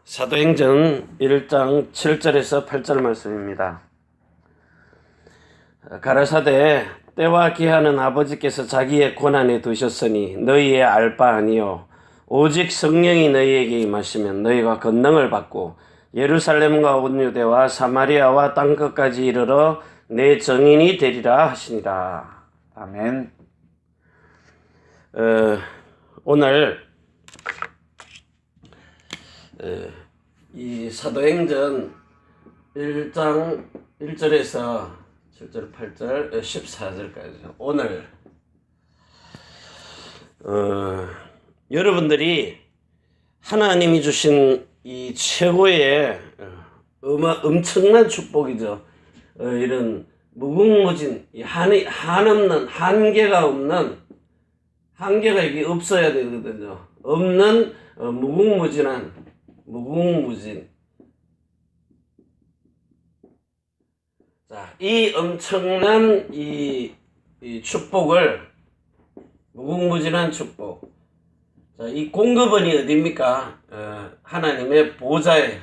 사도행전 1장 7절에서 8절 말씀입니다. 가라사대 때와 기한은 아버지께서 자기의 권한에 두셨으니 너희의 알 바 아니요 오직 성령이 너희에게 임하시면 너희가 권능을 받고 예루살렘과 온 유대와 사마리아와 땅끝까지 이르러 내 증인이 되리라 하시니라. 아멘. 오늘 이 사도행전 1장 1절에서 7절, 8절, 14절까지 오늘 여러분들이 하나님이 주신 이 최고의 엄청난 축복이죠. 이런 무궁무진 한없는 한계가 이게 없어야 되거든요. 없는 무궁무진. 자, 이 엄청난 이 축복을 무궁무진한 축복. 자, 이 공급원이 어디입니까? 하나님의 보좌의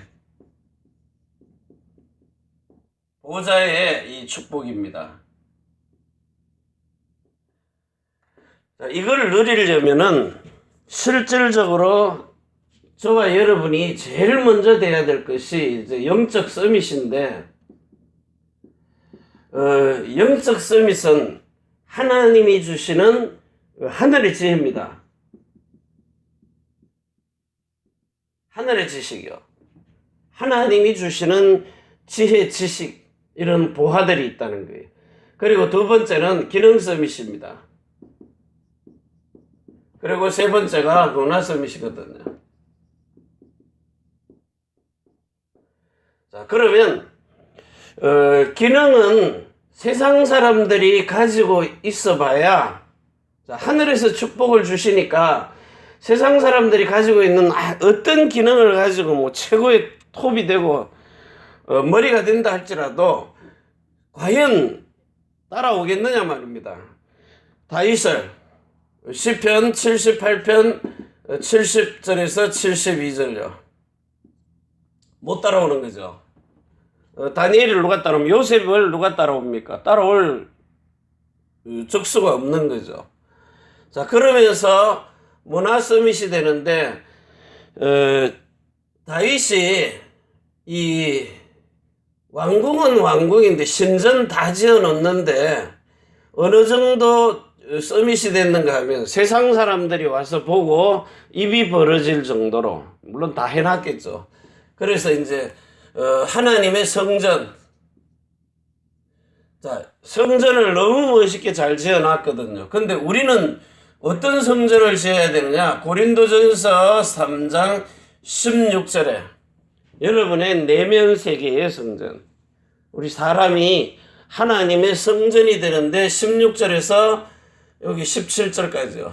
이 축복입니다. 자, 이걸 누리려면은 실질적으로 저와 여러분이 제일 먼저 돼야 될 것이 이제 영적 서밋인데, 영적 서밋은 하나님이 주시는 하늘의 지혜입니다. 하늘의 지식이요. 하나님이 주시는 지혜, 지식, 이런 보화들이 있다는 거예요. 그리고 두 번째는 기능 서밋입니다. 그리고 세 번째가 문화 서밋이거든요. 자, 그러면 기능은 세상 사람들이 가지고 있어봐야, 자, 하늘에서 축복을 주시니까 세상 사람들이 가지고 있는 어떤 기능을 가지고 뭐 최고의 톱이 되고 머리가 된다 할지라도 과연 따라오겠느냐 말입니다. 다윗을 시편 78편 70절에서 72절요. 못 따라오는 거죠. 다니엘을 누가 따라오면 요셉을 누가 따라옵니까? 따라올 적수가 없는 거죠. 자, 그러면서 문화 서밋이 되는데, 다윗이 이 왕궁은 왕궁인데 신전 다 지어 놓는데 어느 정도 서밋이 됐는가 하면 세상 사람들이 와서 보고 입이 벌어질 정도로, 물론 다 해놨겠죠. 그래서 이제 하나님의 성전, 자, 성전을 너무 멋있게 잘 지어놨거든요. 근데 우리는 어떤 성전을 지어야 되느냐? 고린도전서 3장 16절에 여러분의 내면 세계의 성전, 우리 사람이 하나님의 성전이 되는데 16절에서 여기 17절까지요.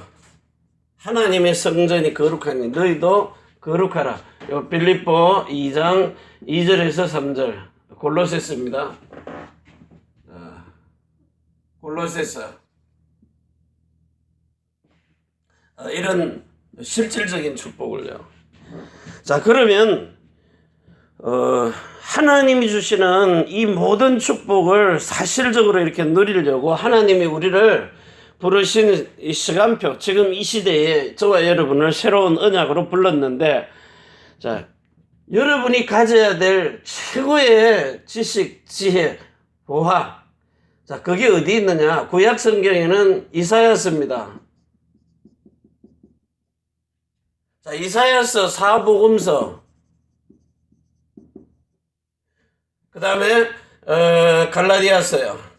하나님의 성전이 거룩하니 너희도 거룩하라. 요 빌립보 2장 2절에서 3절, 골로새서입니다. 골로새서. 이런 실질적인 축복을요. 자, 그러면 하나님이 주시는 이 모든 축복을 사실적으로 이렇게 누리려고 하나님이 우리를 부르신 이 시간표, 지금 이 시대에 저와 여러분을 새로운 언약으로 불렀는데, 자, 여러분이 가져야 될 최고의 지식, 지혜, 보화. 자, 그게 어디 있느냐? 구약 성경에는 이사야서입니다. 자, 이사야서, 사복음서, 그 다음에 갈라디아서요.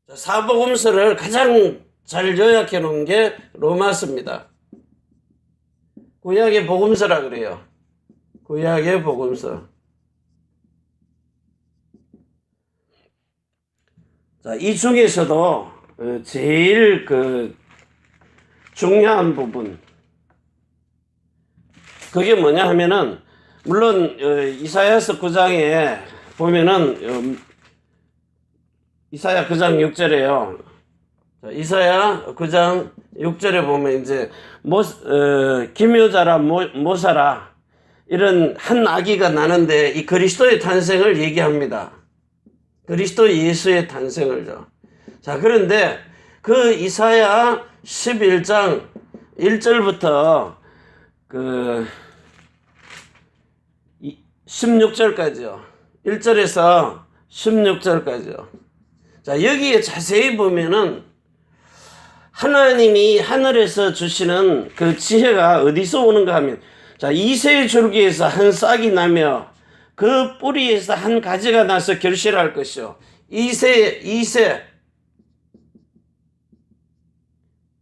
자, 사복음서를 가장 잘 요약해 놓은 게 로마서입니다. 구약의 복음서라 그래요. 구약의 복음서. 자, 이 중에서도 제일 중요한 부분, 그게 뭐냐 하면은, 물론 이사야서 9장에 보면은 이사야 9장 6절에요. 자, 이사야 9장 6절에 보면 이제 기묘자라 모사라 이런 한 아기가 나는데 이 그리스도의 탄생을 얘기합니다. 그리스도 예수의 탄생을요. 자, 그런데 그 이사야 11장 1절부터 그 16절까지요. 1절에서 16절까지요. 자, 여기에 자세히 보면은 하나님이 하늘에서 주시는 그 지혜가 어디서 오는가 하면, 자, 이새의 줄기에서 한 싹이 나며 그 뿌리에서 한 가지가 나서 결실할 것이요. 이새.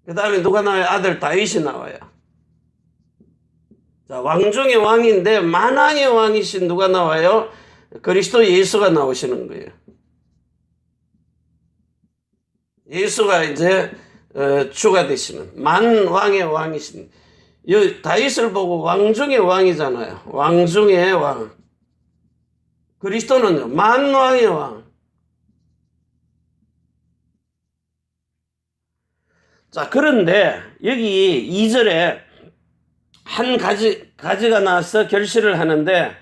그 다음에 누가 나와요? 아들 다윗이 나와요. 자, 왕 중의 왕인데 만왕의 왕이신 누가 나와요? 그리스도 예수가 나오시는 거예요. 예수가 이제 주가 되시는 만왕의 왕이신, 다윗을 보고 왕 중의 왕이잖아요. 왕 중의 왕. 그리스도는요, 만왕의 왕. 자, 그런데 여기 2절에 한 가지가 나와서 결실을 하는데,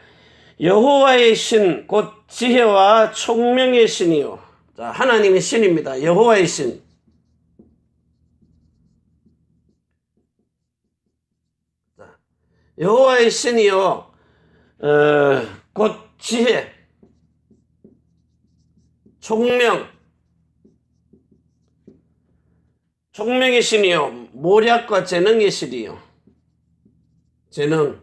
여호와의 신, 곧 지혜와 총명의 신이요. 자, 하나님의 신입니다. 여호와의 신. 자, 여호와의 신이요, 곧 지혜, 총명의 신이요, 모략과 재능의 신이요. 재능,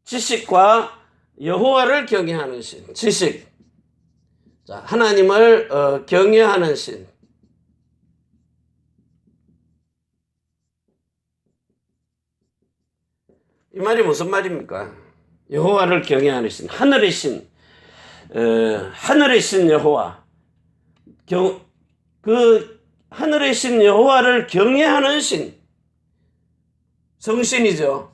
지식과 여호와를 경외하는 신, 지식. 자, 하나님을 경외하는 신. 이 말이 무슨 말입니까? 여호와를 경외하는 신, 하늘의 신, 하늘의 신 여호와. 그 하늘의 신 여호와를 경외하는 신, 성신이죠.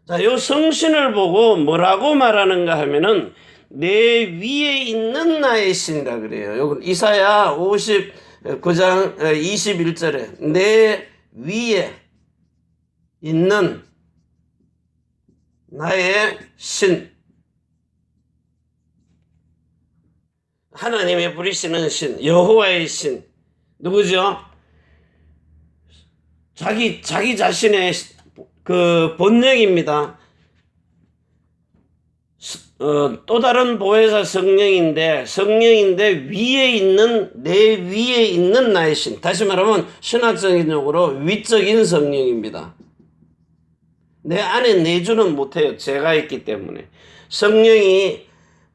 자, 요 성신을 보고 뭐라고 말하는가 하면은 내 위에 있는 나의 신이라 그래요. 요건 이사야 59장 21절에 내 위에 있는 나의 신, 하나님의 부리시는 신, 여호와의 신. 누구죠? 자기 자신의 그 본령입니다. 또 다른 보혜사 성령인데 위에 있는, 내 위에 있는 나의 신. 다시 말하면 신학적인 용어로 위적인 성령입니다. 내 안에 내주는 못해요. 제가 있기 때문에. 성령이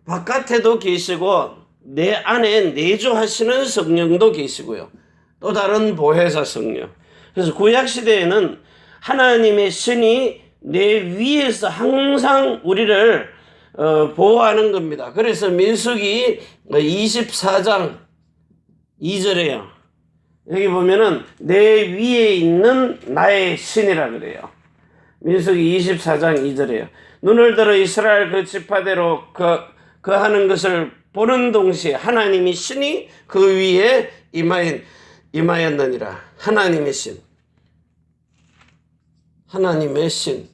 바깥에도 계시고 내 안에 내주하시는 성령도 계시고요. 또 다른 보혜사 성령. 그래서 구약시대에는 하나님의 신이 내 위에서 항상 우리를 보호하는 겁니다. 그래서 민수기 24장 2절에요. 여기 보면은 내 위에 있는 나의 신이라 그래요. 민수기 24장 2절에요. 눈을 들어 이스라엘 그 지파대로 그 하는 것을 보는 동시에 하나님이 신이 그 위에 임하였느니라. 하나님의 신. 하나님의 신.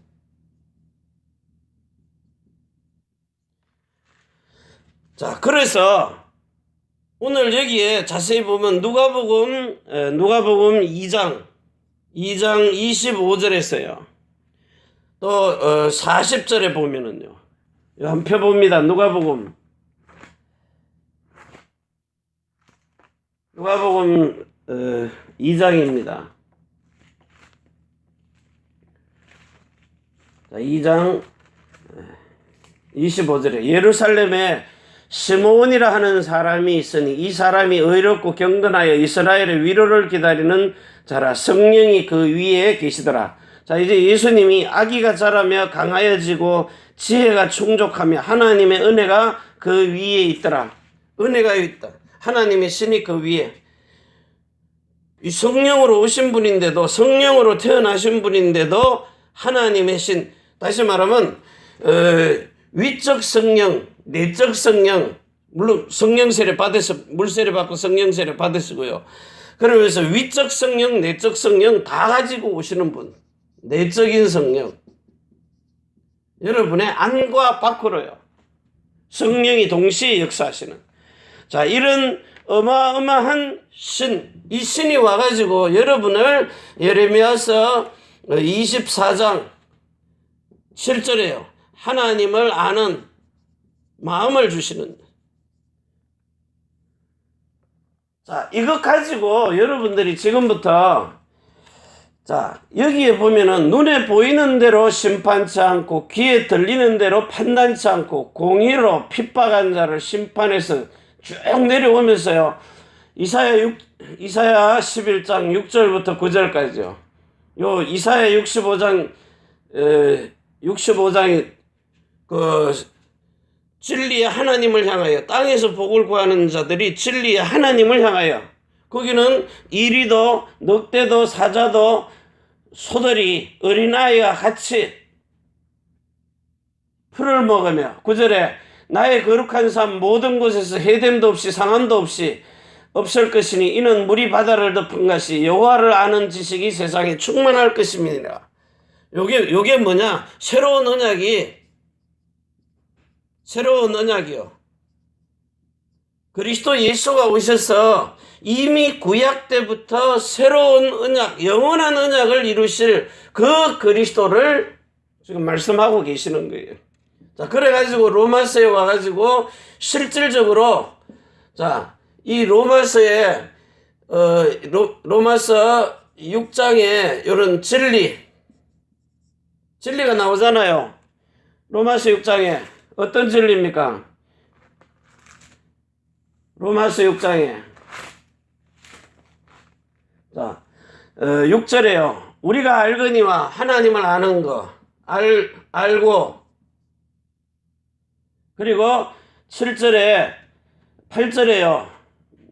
자, 그래서 오늘 여기에 자세히 보면 누가복음 2장 25절에서요. 또 40절에 보면은요. 한 표 봅니다. 누가복음 2장입니다. 자, 2장 25절에 예루살렘에 시므온이라 하는 사람이 있으니 이 사람이 의롭고 경건하여 이스라엘의 위로를 기다리는 자라. 성령이 그 위에 계시더라. 자, 이제 예수님이 아기가 자라며 강하여지고 지혜가 충족하며 하나님의 은혜가 그 위에 있더라. 은혜가 있다. 하나님의 신이 그 위에. 이 성령으로 오신 분인데도, 성령으로 태어나신 분인데도 하나님의 신. 다시 말하면 위적 성령, 내적 성령, 물론 성령 세례 받아서 물 세례 받고 성령 세례 받으시고요. 그러면서 위적 성령, 내적 성령 다 가지고 오시는 분, 내적인 성령, 여러분의 안과 밖으로요. 성령이 동시에 역사하시는. 자, 이런 어마어마한 신, 이 신이 와가지고 여러분을 예레미야서 24장 7절에요. 하나님을 아는 마음을 주시는. 자, 이거 가지고 여러분들이 지금부터, 자, 여기에 보면은 눈에 보이는 대로 심판치 않고 귀에 들리는 대로 판단치 않고 공의로 핍박한 자를 심판해서 쭉 내려오면서요. 이사야 11장 6절부터 9절까지요. 요 이사야 65장이 그 진리의 하나님을 향하여, 땅에서 복을 구하는 자들이 진리의 하나님을 향하여, 거기는 이리도 늑대도 사자도 소들이 어린아이와 같이 풀을 먹으며, 9절에 나의 거룩한 삶 모든 곳에서 해됨도 없이 상함도 없이 없을 것이니 이는 물이 바다를 덮은 것이 여호와를 아는 지식이 세상에 충만할 것입니다. 요게 뭐냐? 새로운 언약이요. 그리스도 예수가 오셔서 이미 구약 때부터 새로운 언약, 영원한 언약을 이루실 그 그리스도를 지금 말씀하고 계시는 거예요. 자, 그래가지고 로마서에 와가지고 실질적으로, 자, 이 로마서에, 로마서 6장에 이런 진리가 나오잖아요. 로마서 6장에 어떤 진리입니까? 로마서 6장에. 자, 6절에요. 우리가 알거니와 하나님을 아는 거, 알고, 그리고 7절에, 8절에요.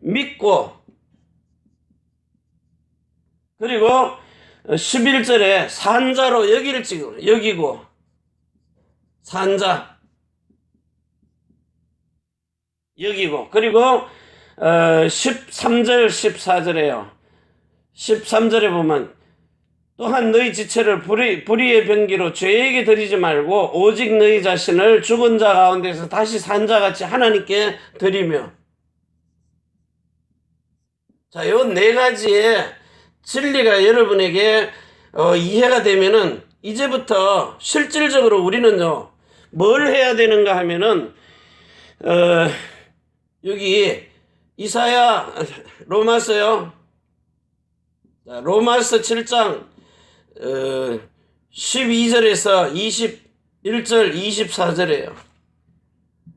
믿고, 그리고 11절에 산자로 여기고, 산자, 여기고, 그리고 13절, 14절에요. 13절에 보면 또한 너희 지체를 불의의 병기로 죄에게 드리지 말고 오직 너희 자신을 죽은 자 가운데서 다시 산 자같이 하나님께 드리며. 자, 요 네 가지의 진리가 여러분에게 이해가 되면은 이제부터 실질적으로 우리는요 뭘 해야 되는가 하면은 여기 이사야 로마서 7장 12절에서 21절 24절이에요.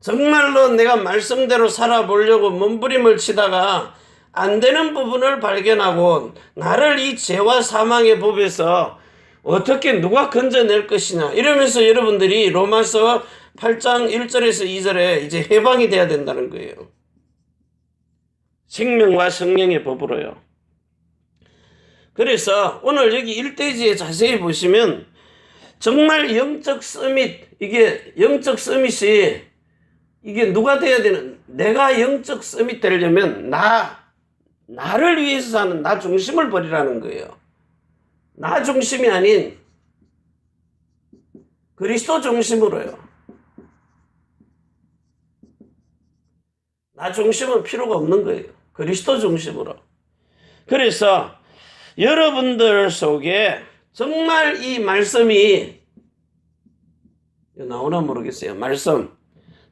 정말로 내가 말씀대로 살아보려고 몸부림을 치다가 안 되는 부분을 발견하고 나를 이 죄와 사망의 법에서 어떻게 누가 건져낼 것이냐 이러면서 여러분들이 로마서 8장 1절에서 2절에 이제 해방이 돼야 된다는 거예요. 생명과 성령의 법으로요. 그래서 오늘 여기 1대지에 자세히 보시면 정말 영적 서밋, 이게 영적 서밋이 이게 누가 돼야 되는, 내가 영적 서밋 되려면 나를 위해서 사는 나 중심을 버리라는 거예요. 나 중심이 아닌 그리스도 중심으로요. 나 중심은 필요가 없는 거예요. 그리스도 중심으로. 그래서 여러분들 속에 정말 이 말씀이 나오나 모르겠어요. 말씀.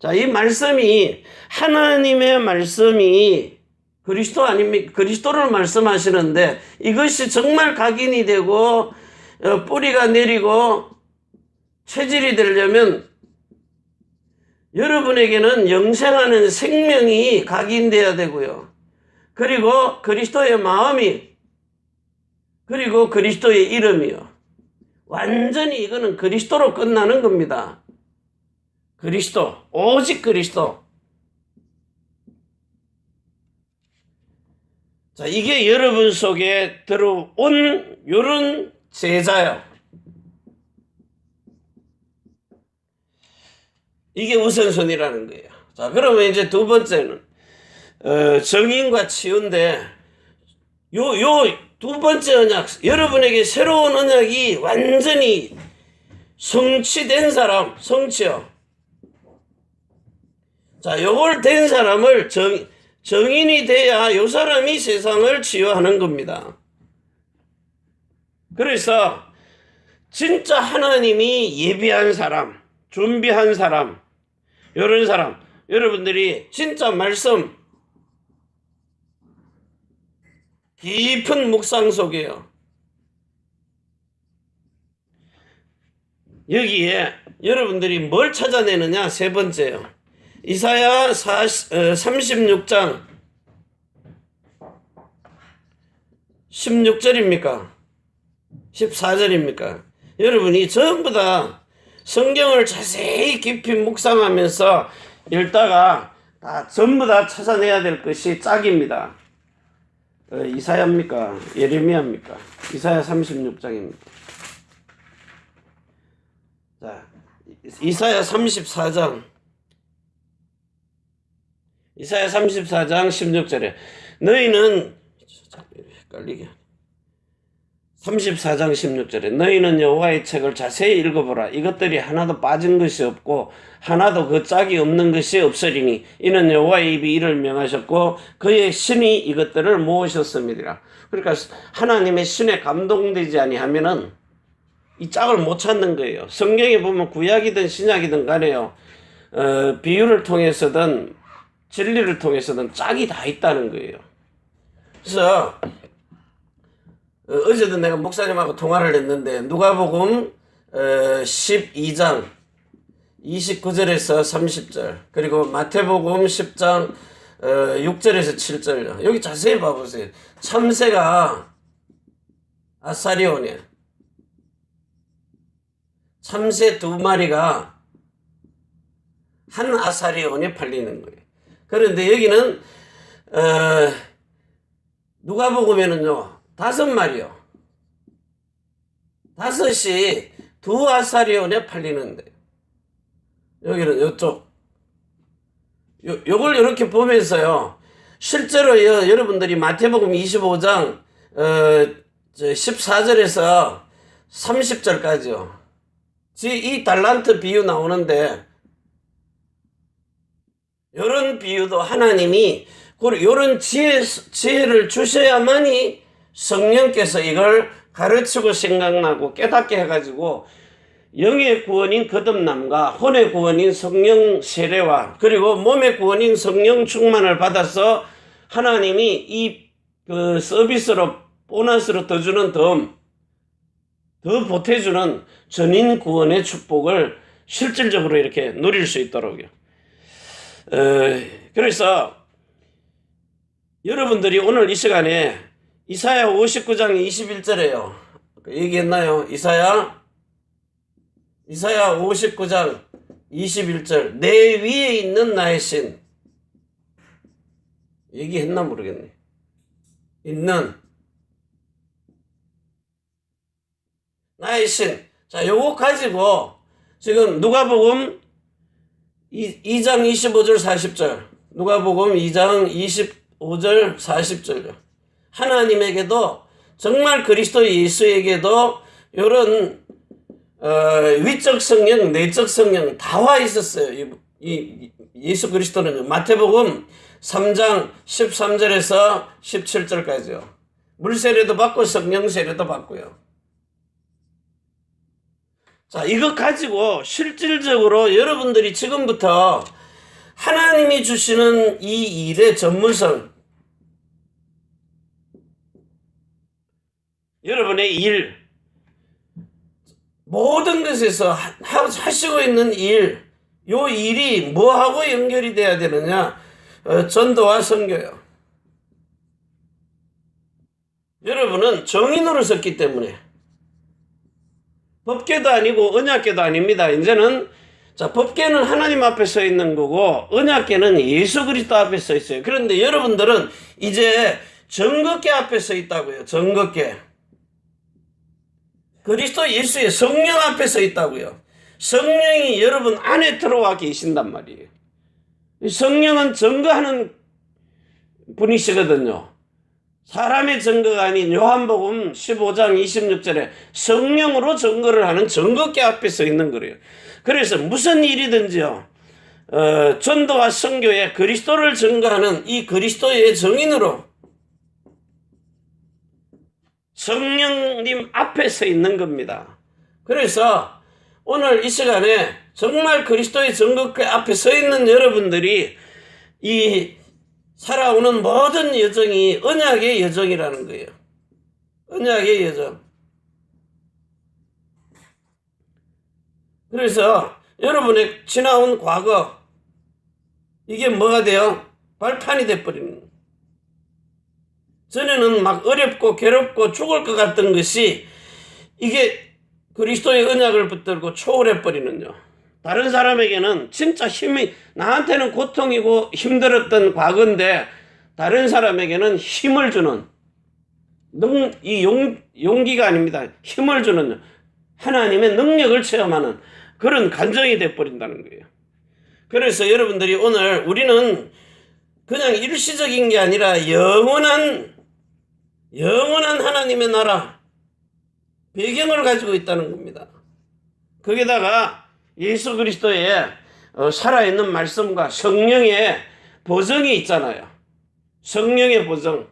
자, 이 말씀이 하나님의 말씀이 그리스도 아닙니까? 그리스도를 말씀하시는데 이것이 정말 각인이 되고 뿌리가 내리고 체질이 되려면 여러분에게는 영생하는 생명이 각인돼야 되고요. 그리고 그리스도의 마음이, 그리고 그리스도의 이름이요. 완전히 이거는 그리스도로 끝나는 겁니다. 그리스도, 오직 그리스도. 자, 이게 여러분 속에 들어온 요런 제자요. 이게 우선순위라는 거예요. 자, 그러면 이제 두 번째는 정인과 치유인데 요 두 번째 언약, 여러분에게 새로운 언약이 완전히 성취된 사람, 성취요. 자, 요걸 된 사람을 정인이 돼야 요 사람이 세상을 치유하는 겁니다. 그래서 진짜 하나님이 예비한 사람, 준비한 사람, 이런 사람, 여러분들이 진짜 말씀 깊은 묵상 속에요. 여기에 여러분들이 뭘 찾아내느냐? 세 번째요. 이사야 36장 16절입니까? 14절입니까? 여러분이 전부 다 성경을 자세히 깊이 묵상하면서 읽다가 다 전부 다 찾아내야 될 것이 짝입니다. 이사야입니까? 예레미야입니까? 이사야 36장입니다. 자, 이사야 34장 16절에 너희는 헷갈리게 34장 16절에 너희는 여호와의 책을 자세히 읽어보라. 이것들이 하나도 빠진 것이 없고 하나도 그 짝이 없는 것이 없으리니 이는 여호와의 입이 이를 명하셨고 그의 신이 이것들을 모으셨음이니라. 그러니까 하나님의 신에 감동되지 아니하면은 이 짝을 못 찾는 거예요. 성경에 보면 구약이든 신약이든 간에요. 비유를 통해서든 진리를 통해서든 짝이 다 있다는 거예요. 그래서 어제도 내가 목사님하고 통화를 했는데 누가복음 12장 29절에서 30절 그리고 마태복음 10장 6절에서 7절 여기 자세히 봐보세요. 참새가 아사리온에 참새 두 마리가 한 아사리온에 팔리는 거예요. 그런데 여기는 누가복음에는요 5마리요. 5이 두 아사리온에 팔리는데 여기는 이쪽 요걸 이렇게 보면서요 실제로 여러분들이 마태복음 25장 14절에서 30절까지요 이 달란트 비유 나오는데 이런 비유도 하나님이 이런 지혜를 주셔야만이 성령께서 이걸 가르치고 생각나고 깨닫게 해가지고 영의 구원인 거듭남과 혼의 구원인 성령 세례와 그리고 몸의 구원인 성령 충만을 받아서 하나님이 이 서비스로 보너스로 더 주는 더 보태주는 전인 구원의 축복을 실질적으로 이렇게 누릴 수 있도록요. 그래서 여러분들이 오늘 이 시간에 이사야 59장 21절에요. 얘기했나요? 이사야 59장 21절 내 위에 있는 나의 신 얘기했나 모르겠네. 있는 나의 신. 자, 요거 가지고 지금 누가복음 2장 25절 40절 누가복음 2장 25절 40절요. 하나님에게도 정말 그리스도 예수에게도 이런 위적 성령, 내적 성령 다 와 있었어요. 이 예수 그리스도는 마태복음 3장 13절에서 17절까지요. 물세례도 받고 성령 세례도 받고요. 자, 이거 가지고 실질적으로 여러분들이 지금부터 하나님이 주시는 이 일의 전문성, 여러분의 일, 모든 것에서 하시고 있는 일, 요 일이 뭐하고 연결이 돼야 되느냐? 전도와 선교요. 여러분은 정인으로 섰기 때문에 법궤도 아니고 언약궤도 아닙니다. 이제는 자, 법궤는 하나님 앞에 서 있는 거고 언약궤는 예수 그리스도 앞에 서 있어요. 그런데 여러분들은 이제 정극궤 앞에 서 있다고요. 정극궤. 그리스도 예수의 성령 앞에 서 있다고요. 성령이 여러분 안에 들어와 계신단 말이에요. 성령은 증거하는 분이시거든요. 사람의 증거가 아닌 요한복음 15장 26절에 성령으로 증거를 하는 증거계 앞에 서 있는 거예요. 그래서 무슨 일이든지요, 전도와 선교에 그리스도를 증거하는 이 그리스도의 증인으로 성령님 앞에 서 있는 겁니다. 그래서 오늘 이 시간에 정말 그리스도의 증거계 앞에 서 있는 여러분들이 이 살아오는 모든 여정이 언약의 여정이라는 거예요. 언약의 여정. 그래서 여러분의 지나온 과거, 이게 뭐가 돼요? 발판이 돼버리는 거예요. 전에는 막 어렵고 괴롭고 죽을 것 같던 것이 이게 그리스도의 언약을 붙들고 초월해버리는요. 다른 사람에게는 진짜 힘이, 나한테는 고통이고 힘들었던 과거인데 다른 사람에게는 힘을 주는, 용기가 아닙니다. 힘을 주는, 하나님의 능력을 체험하는 그런 감정이 돼버린다는 거예요. 그래서 여러분들이 오늘 우리는 그냥 일시적인 게 아니라 영원한 하나님의 나라, 배경을 가지고 있다는 겁니다. 거기다가 예수 그리스도의 살아있는 말씀과 성령의 보증이 있잖아요. 성령의 보증.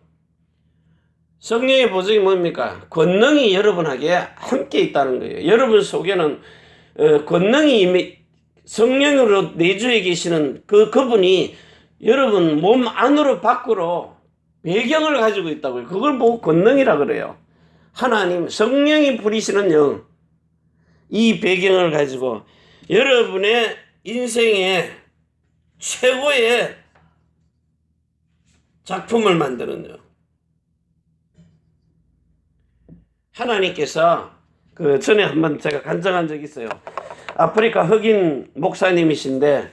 성령의 보증이 뭡니까? 권능이 여러분에게 함께 있다는 거예요. 여러분 속에는 권능이 이미 성령으로 내주에 계시는 그분이 여러분 몸 안으로 밖으로 배경을 가지고 있다고요. 그걸 보고 권능이라 그래요. 하나님, 성령이 부리시는 영, 이 배경을 가지고 여러분의 인생의 최고의 작품을 만드는요. 하나님께서 전에 한번 제가 간증한 적이 있어요. 아프리카 흑인 목사님이신데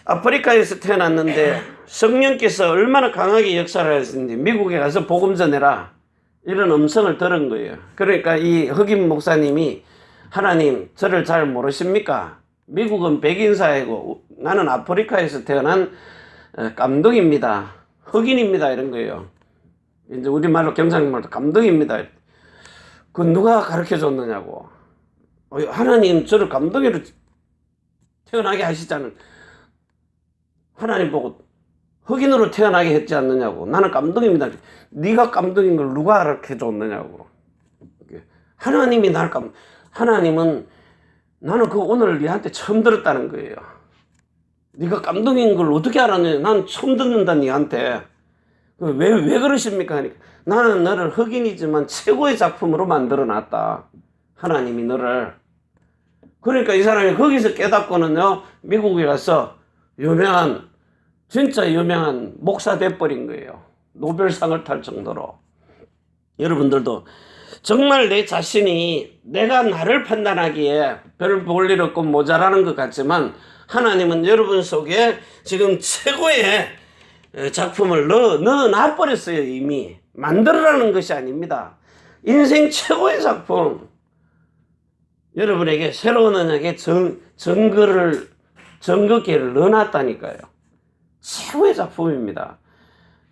아프리카에서 태어났는데 성령께서 얼마나 강하게 역사를 하셨는지 미국에 가서 복음 전해라, 이런 음성을 들은 거예요. 그러니까 이 흑인 목사님이, 하나님 저를 잘 모르십니까? 미국은 백인 사회고 나는 아프리카에서 태어난 깜둥입니다. 흑인입니다. 이런 거예요. 이제 우리말로 경상말로 깜둥입니다. 그 누가 가르쳐 줬느냐고. 하나님 저를 깜둥이로 태어나게 하시자는, 하나님 보고 흑인으로 태어나게 했지 않느냐고. 나는 깜둥입니다. 네가 깜둥인 걸 누가 가르쳐 줬느냐고. 하나님이 날 하나님은, 나는 그거 오늘 네한테 처음 들었다는 거예요. 네가 깜둥인 걸 어떻게 알았냐? 난 처음 듣는다 네한테. 왜 그러십니까? 하니까 나는 너를 흑인이지만 최고의 작품으로 만들어놨다. 하나님이 너를. 그러니까 이 사람이 거기서 깨닫고는요, 미국에 가서 진짜 유명한 목사 돼버린 거예요. 노벨상을 탈 정도로. 여러분들도 정말 내 자신이, 내가 나를 판단하기에 별 볼 일 없고 모자라는 것 같지만 하나님은 여러분 속에 지금 최고의 작품을 넣어놔버렸어요. 이미. 만들어라는 것이 아닙니다. 인생 최고의 작품, 여러분에게 새로운 언약의 증거계를 넣어놨다니까요. 최고의 작품입니다.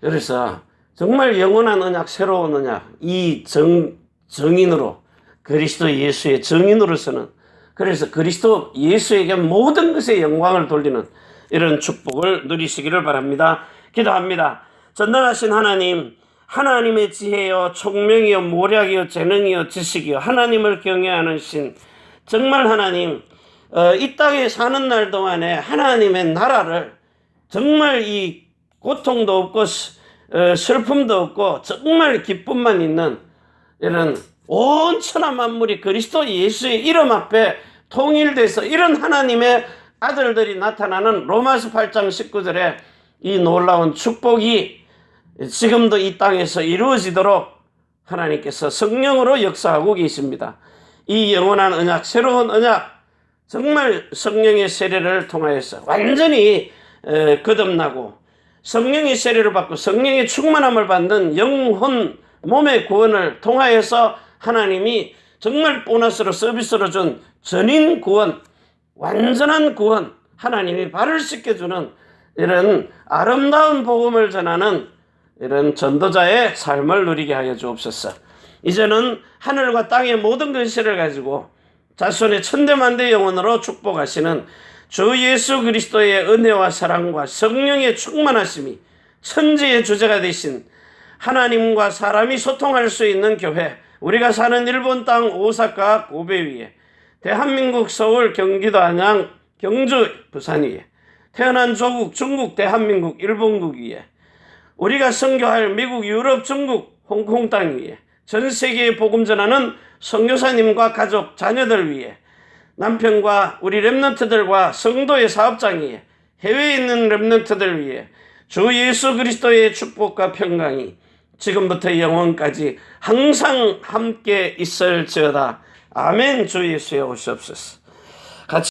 그래서 정말 영원한 언약, 새로운 언약, 이 정인으로, 그리스도 예수의 정인으로서는, 그래서 그리스도 예수에게 모든 것의 영광을 돌리는 이런 축복을 누리시기를 바랍니다. 기도합니다. 전능하신 하나님, 하나님의 지혜요, 총명이요, 모략이요, 재능이요, 지식이요, 하나님을 경외하는 신, 정말 하나님, 이 땅에 사는 날 동안에 하나님의 나라를 정말 이 고통도 없고 슬픔도 없고 정말 기쁨만 있는 이런 온 천하 만물이 그리스도 예수의 이름 앞에 통일돼서 이런 하나님의 아들들이 나타나는 로마서 8장 19절에 이 놀라운 축복이 지금도 이 땅에서 이루어지도록 하나님께서 성령으로 역사하고 계십니다. 이 영원한 언약, 새로운 언약, 정말 성령의 세례를 통하여서 완전히 거듭나고 성령의 세례를 받고 성령의 충만함을 받는 영혼, 몸의 구원을 통하여서 하나님이 정말 보너스로 서비스로 준 전인 구원, 완전한 구원, 하나님이 발을 씻겨주는 이런 아름다운 복음을 전하는 이런 전도자의 삶을 누리게 하여 주옵소서. 이제는 하늘과 땅의 모든 근시를 가지고 자손의 천대만대 영혼으로 축복하시는 주 예수 그리스도의 은혜와 사랑과 성령의 충만하심이 천지의 주제가 되신 하나님과 사람이 소통할 수 있는 교회, 우리가 사는 일본 땅 오사카 고베 위에, 대한민국 서울 경기도 안양 경주 부산 위에, 태어난 조국 중국 대한민국 일본국 위에, 우리가 선교할 미국 유럽 중국 홍콩 땅 위에, 전 세계에 복음 전하는 선교사님과 가족 자녀들 위에, 남편과 우리 렘넌트들과 성도의 사업장 위에, 해외에 있는 렘넌트들 위에 주 예수 그리스도의 축복과 평강이 지금부터 영원까지 항상 함께 있을지어다. 아멘. 주 예수여 오시옵소서.